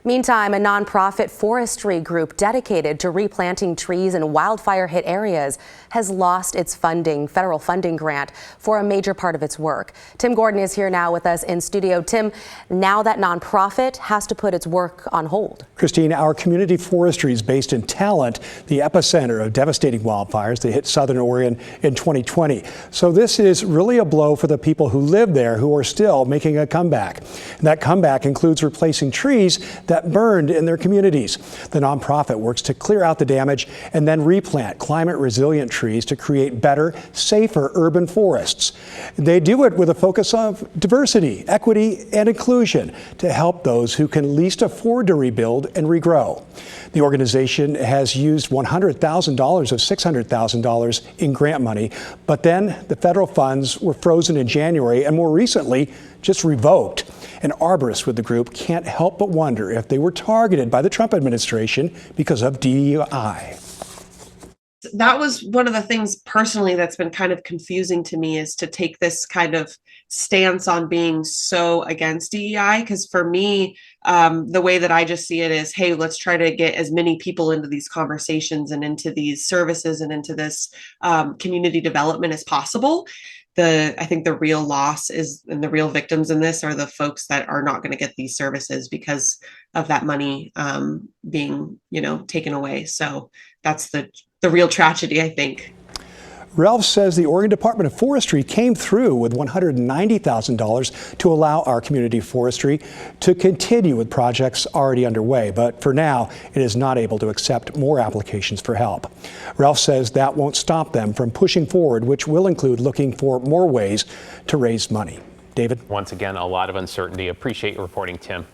Meantime, a nonprofit forestry group dedicated to replanting trees in wildfire-hit areas has lost its federal funding grant for a major part of its work. Tim Gordon is here now with us in studio. Tim, now that nonprofit has to put its work on hold. Christine, our Community Forestry is based in Talent, the epicenter of devastating wildfires that hit southern Oregon in 2020. So this is really a blow for the people who live there, who are still making a comeback. And that comeback includes replacing trees that burned in their communities. The nonprofit works to clear out the damage and then replant climate-resilient trees to create better, safer urban forests. They do it with a focus of diversity, equity, and inclusion to help those who can least afford to rebuild and regrow. The organization has used $100,000 of $600,000 in grant money, but then the federal funds were frozen in January and more recently just revoked. An arborist with the group can't help but wonder if they were targeted by the Trump administration because of DEI. That was one of the things personally that's been kind of confusing to me, is to take this kind of stance on being so against DEI. Because for me, the way that I just see it is, hey, let's try to get as many people into these conversations and into these services and into this community development as possible. I think the real loss is, and the real victims in this are the folks that are not going to get these services because of that money being, taken away. So that's the real tragedy, I think. Ralph says the Oregon Department of Forestry came through with $190,000 to allow our Community Forestry to continue with projects already underway. But for now, it is not able to accept more applications for help. Ralph says that won't stop them from pushing forward, which will include looking for more ways to raise money. David? Once again, a lot of uncertainty. Appreciate your reporting, Tim.